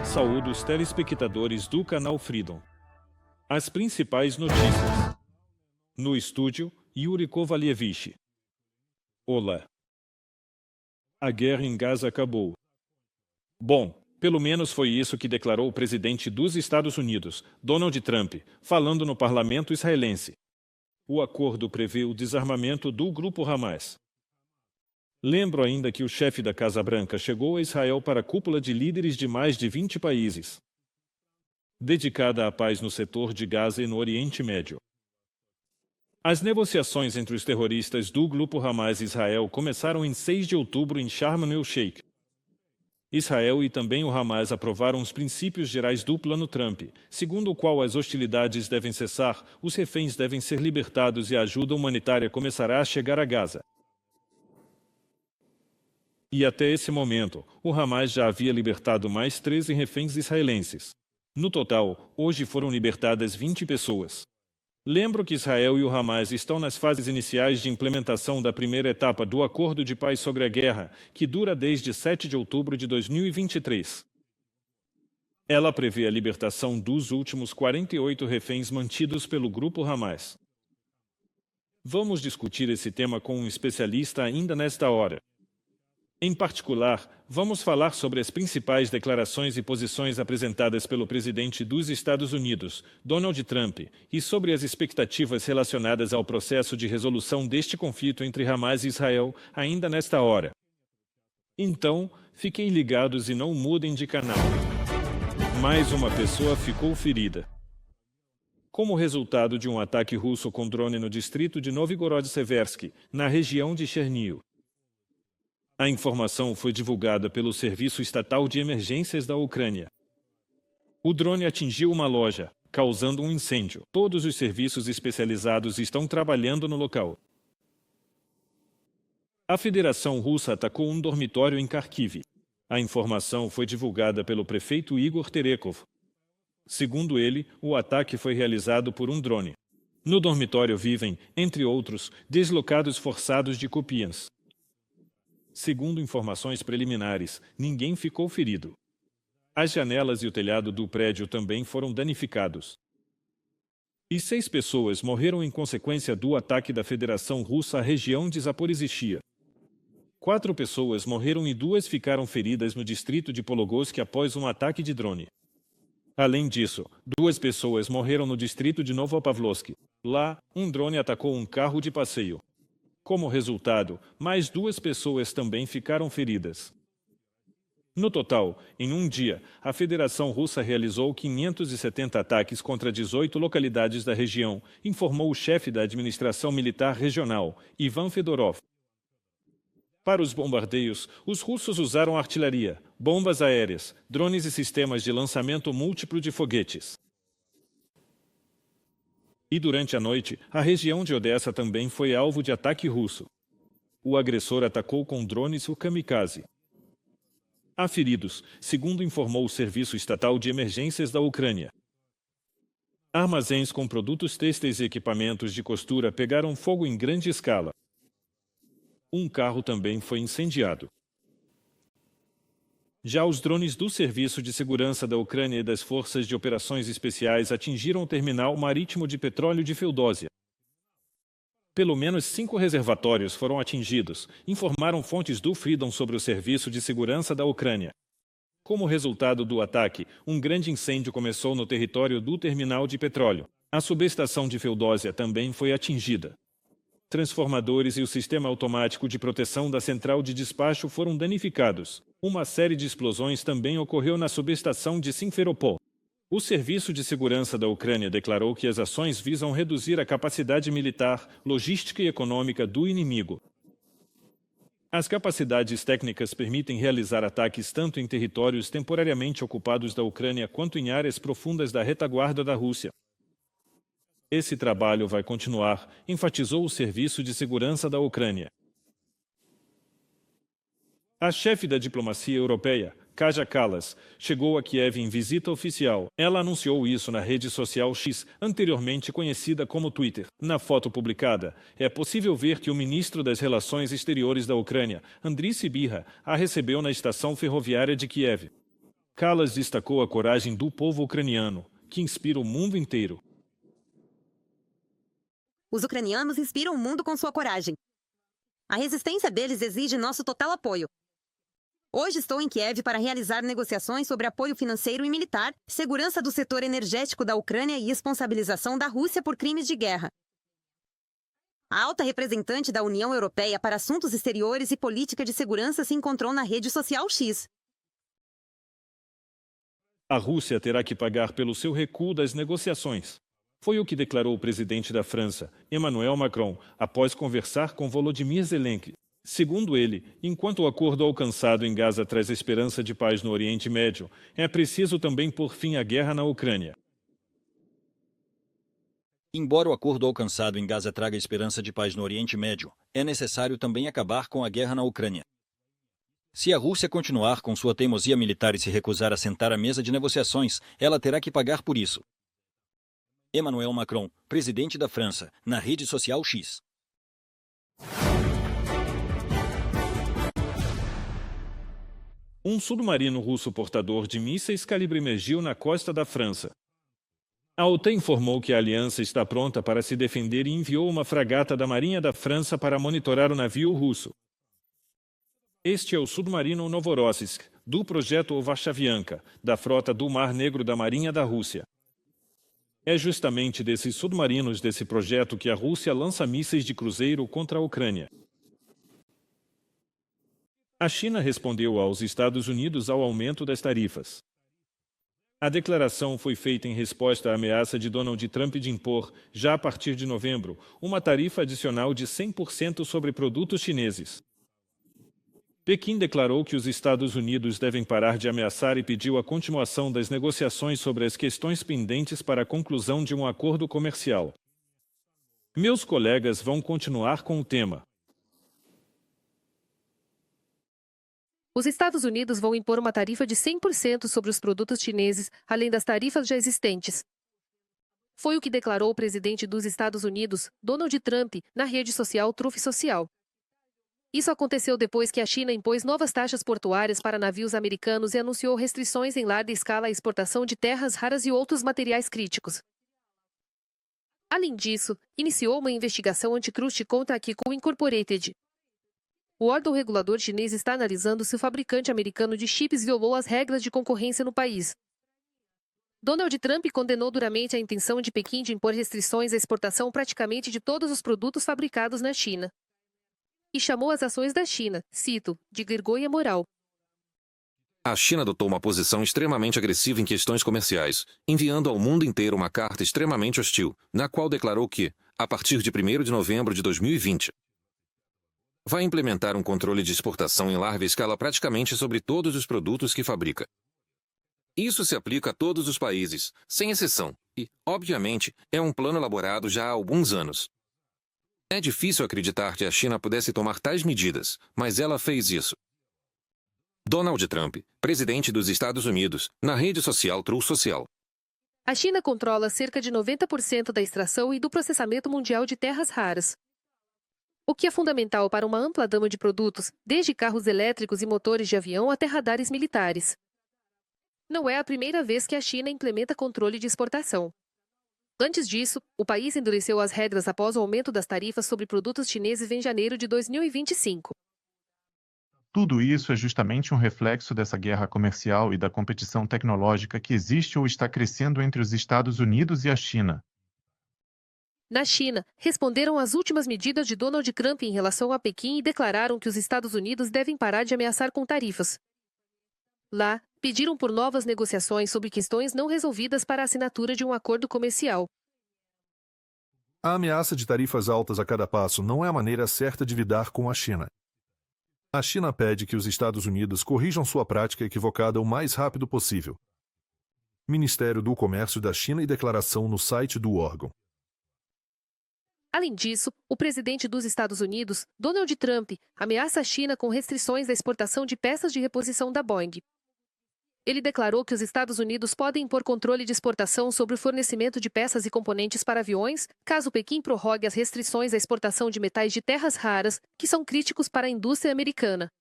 Saúde os telespectadores do canal Freedom. As principais notícias. No estúdio, Yuri Kovalievich. Olá. A guerra em Gaza acabou. Bom, pelo menos foi isso que declarou o presidente dos Estados Unidos, Donald Trump, falando no parlamento israelense. O acordo prevê o desarmamento do grupo Hamas. Lembro ainda que o chefe da Casa Branca chegou a Israel para a cúpula de líderes de mais de 20 países, dedicada à paz no setor de Gaza e no Oriente Médio. As negociações entre os terroristas do grupo Hamas e Israel começaram em 6 de outubro em Sharm el-Sheikh. Israel e também o Hamas aprovaram os princípios gerais do Plano Trump, segundo o qual as hostilidades devem cessar, os reféns devem ser libertados e a ajuda humanitária começará a chegar a Gaza. E até esse momento, o Hamas já havia libertado mais 13 reféns israelenses. No total, hoje foram libertadas 20 pessoas. Lembro que Israel e o Hamas estão nas fases iniciais de implementação da primeira etapa do Acordo de Paz sobre a Guerra, que dura desde 7 de outubro de 2023. Ela prevê a libertação dos últimos 48 reféns mantidos pelo grupo Hamas. Vamos discutir esse tema com um especialista ainda nesta hora. Em particular, vamos falar sobre as principais declarações e posições apresentadas pelo presidente dos Estados Unidos, Donald Trump, e sobre as expectativas relacionadas ao processo de resolução deste conflito entre Hamas e Israel ainda nesta hora. Então, fiquem ligados e não mudem de canal. Mais uma pessoa ficou ferida. Como resultado de um ataque russo com drone no distrito de Novgorod-Seversky, na região de Chernihiv. A informação foi divulgada pelo Serviço Estatal de Emergências da Ucrânia. O drone atingiu uma loja, causando um incêndio. Todos os serviços especializados estão trabalhando no local. A Federação Russa atacou um dormitório em Kharkiv. A informação foi divulgada pelo prefeito Igor Terekov. Segundo ele, o ataque foi realizado por um drone. No dormitório vivem, entre outros, deslocados forçados de Kupiansk. Segundo informações preliminares, ninguém ficou ferido. As janelas e o telhado do prédio também foram danificados. E 6 pessoas morreram em consequência do ataque da Federação Russa à região de Zaporizhzhia. 4 pessoas morreram e 2 ficaram feridas no distrito de Pologosk após um ataque de drone. Além disso, 2 pessoas morreram no distrito de Novopavlovsk. Lá, um drone atacou um carro de passeio. Como resultado, mais 2 pessoas também ficaram feridas. No total, em um dia, a Federação Russa realizou 570 ataques contra 18 localidades da região, informou o chefe da administração militar regional, Ivan Fedorov. Para os bombardeios, os russos usaram artilharia, bombas aéreas, drones e sistemas de lançamento múltiplo de foguetes. E durante a noite, a região de Odessa também foi alvo de ataque russo. O agressor atacou com drones o kamikaze. Há feridos, segundo informou o Serviço Estatal de Emergências da Ucrânia. Armazéns com produtos têxteis e equipamentos de costura pegaram fogo em grande escala. Um carro também foi incendiado. Já os drones do Serviço de Segurança da Ucrânia e das Forças de Operações Especiais atingiram o terminal marítimo de petróleo de Feodosia. Pelo menos 5 reservatórios foram atingidos, informaram fontes do Freedom sobre o Serviço de Segurança da Ucrânia. Como resultado do ataque, um grande incêndio começou no território do terminal de petróleo. A subestação de Feodosia também foi atingida. Transformadores e o sistema automático de proteção da central de despacho foram danificados. Uma série de explosões também ocorreu na subestação de Simferopol. O Serviço de Segurança da Ucrânia declarou que as ações visam reduzir a capacidade militar, logística e econômica do inimigo. As capacidades técnicas permitem realizar ataques tanto em territórios temporariamente ocupados da Ucrânia quanto em áreas profundas da retaguarda da Rússia. Esse trabalho vai continuar, enfatizou o Serviço de Segurança da Ucrânia. A chefe da diplomacia europeia, Kaja Kallas, chegou a Kiev em visita oficial. Ela anunciou isso na rede social X, anteriormente conhecida como Twitter. Na foto publicada, é possível ver que o ministro das Relações Exteriores da Ucrânia, Andriy Sybiha, a recebeu na estação ferroviária de Kiev. Kallas destacou a coragem do povo ucraniano, que inspira o mundo inteiro. Os ucranianos inspiram o mundo com sua coragem. A resistência deles exige nosso total apoio. Hoje estou em Kiev para realizar negociações sobre apoio financeiro e militar, segurança do setor energético da Ucrânia e responsabilização da Rússia por crimes de guerra. A alta representante da União Europeia para Assuntos Exteriores e Política de Segurança se encontrou na rede social X. A Rússia terá que pagar pelo seu recuo das negociações. Foi o que declarou o presidente da França, Emmanuel Macron, após conversar com Volodymyr Zelensky. Segundo ele, enquanto o acordo alcançado em Gaza traz esperança de paz no Oriente Médio, é preciso também pôr fim à guerra na Ucrânia. Embora o acordo alcançado em Gaza traga esperança de paz no Oriente Médio, é necessário também acabar com a guerra na Ucrânia. Se a Rússia continuar com sua teimosia militar e se recusar a sentar à mesa de negociações, ela terá que pagar por isso. Emmanuel Macron, presidente da França, na rede social X. Um submarino russo portador de mísseis calibre emergiu na costa da França. A OTAN informou que a aliança está pronta para se defender e enviou uma fragata da Marinha da França para monitorar o navio russo. Este é o submarino Novorossiysk, do projeto Varshavianka, da frota do Mar Negro da Marinha da Rússia. É justamente desses submarinos desse projeto que a Rússia lança mísseis de cruzeiro contra a Ucrânia. A China respondeu aos Estados Unidos ao aumento das tarifas. A declaração foi feita em resposta à ameaça de Donald Trump de impor, já a partir de novembro, uma tarifa adicional de 100% sobre produtos chineses. Pequim declarou que os Estados Unidos devem parar de ameaçar e pediu a continuação das negociações sobre as questões pendentes para a conclusão de um acordo comercial. Meus colegas vão continuar com o tema. Os Estados Unidos vão impor uma tarifa de 100% sobre os produtos chineses, além das tarifas já existentes. Foi o que declarou o presidente dos Estados Unidos, Donald Trump, na rede social Truth Social. Isso aconteceu depois que a China impôs novas taxas portuárias para navios americanos e anunciou restrições em larga escala à exportação de terras raras e outros materiais críticos. Além disso, iniciou uma investigação antitrust contra a Kiko Incorporated. O órgão regulador chinês está analisando se o fabricante americano de chips violou as regras de concorrência no país. Donald Trump condenou duramente a intenção de Pequim de impor restrições à exportação praticamente de todos os produtos fabricados na China. E chamou as ações da China, cito, de vergonha moral. A China adotou uma posição extremamente agressiva em questões comerciais, enviando ao mundo inteiro uma carta extremamente hostil, na qual declarou que, a partir de 1º de novembro de 2020, vai implementar um controle de exportação em larga escala praticamente sobre todos os produtos que fabrica. Isso se aplica a todos os países, sem exceção, e, obviamente, é um plano elaborado já há alguns anos. É difícil acreditar que a China pudesse tomar tais medidas, mas ela fez isso. Donald Trump, presidente dos Estados Unidos, na rede social Truth Social. A China controla cerca de 90% da extração e do processamento mundial de terras raras. O que é fundamental para uma ampla gama de produtos, desde carros elétricos e motores de avião até radares militares. Não é a primeira vez que a China implementa controle de exportação. Antes disso, o país endureceu as regras após o aumento das tarifas sobre produtos chineses em janeiro de 2025. Tudo isso é justamente um reflexo dessa guerra comercial e da competição tecnológica que existe ou está crescendo entre os Estados Unidos e a China. Na China, responderam às últimas medidas de Donald Trump em relação a Pequim e declararam que os Estados Unidos devem parar de ameaçar com tarifas. Lá, pediram por novas negociações sobre questões não resolvidas para a assinatura de um acordo comercial. A ameaça de tarifas altas a cada passo não é a maneira certa de lidar com a China. A China pede que os Estados Unidos corrijam sua prática equivocada o mais rápido possível. Ministério do Comércio da China e declaração no site do órgão. Além disso, o presidente dos Estados Unidos, Donald Trump, ameaça a China com restrições à exportação de peças de reposição da Boeing. Ele declarou que os Estados Unidos podem impor controle de exportação sobre o fornecimento de peças e componentes para aviões, caso Pequim prorrogue as restrições à exportação de metais de terras raras, que são críticos para a indústria americana.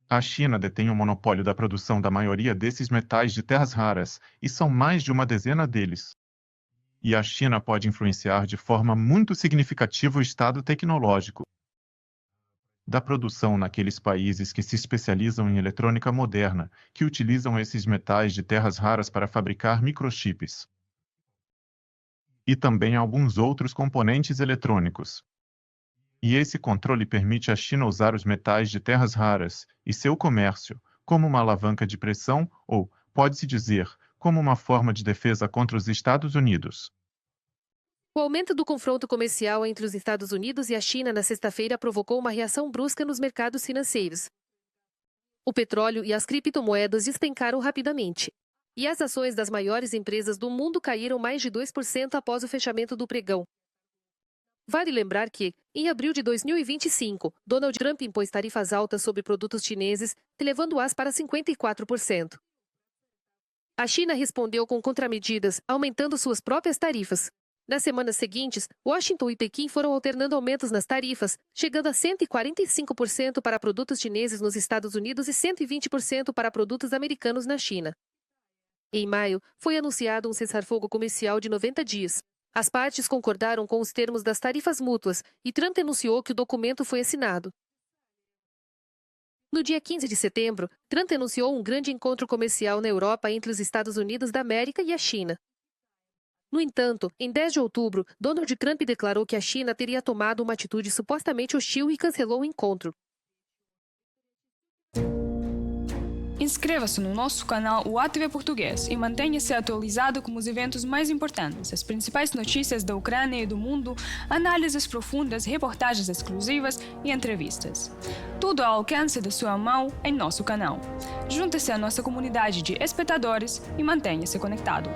A China detém o monopólio da produção da maioria desses metais de terras raras, e são mais de uma dezena deles. E a China pode influenciar de forma muito significativa o estado tecnológico da produção naqueles países que se especializam em eletrônica moderna, que utilizam esses metais de terras raras para fabricar microchips. E também alguns outros componentes eletrônicos. E esse controle permite à China usar os metais de terras raras e seu comércio como uma alavanca de pressão ou, pode-se dizer, como uma forma de defesa contra os Estados Unidos. O aumento do confronto comercial entre os Estados Unidos e a China na sexta-feira provocou uma reação brusca nos mercados financeiros. O petróleo e as criptomoedas despencaram rapidamente. E as ações das maiores empresas do mundo caíram mais de 2% após o fechamento do pregão. Vale lembrar que, em abril de 2025, Donald Trump impôs tarifas altas sobre produtos chineses, elevando-as para 54%. A China respondeu com contramedidas, aumentando suas próprias tarifas. Nas semanas seguintes, Washington e Pequim foram alternando aumentos nas tarifas, chegando a 145% para produtos chineses nos Estados Unidos e 120% para produtos americanos na China. Em maio, foi anunciado um cessar-fogo comercial de 90 dias. As partes concordaram com os termos das tarifas mútuas e Trump anunciou que o documento foi assinado. No dia 15 de setembro, Trump anunciou um grande encontro comercial na Europa entre os Estados Unidos da América e a China. No entanto, em 10 de outubro, Donald Trump declarou que a China teria tomado uma atitude supostamente hostil e cancelou o encontro. Inscreva-se no nosso canal UATV Português e mantenha-se atualizado com os eventos mais importantes, as principais notícias da Ucrânia e do mundo, análises profundas, reportagens exclusivas e entrevistas. Tudo ao alcance da sua mão em nosso canal. Junte-se à nossa comunidade de espectadores e mantenha-se conectado.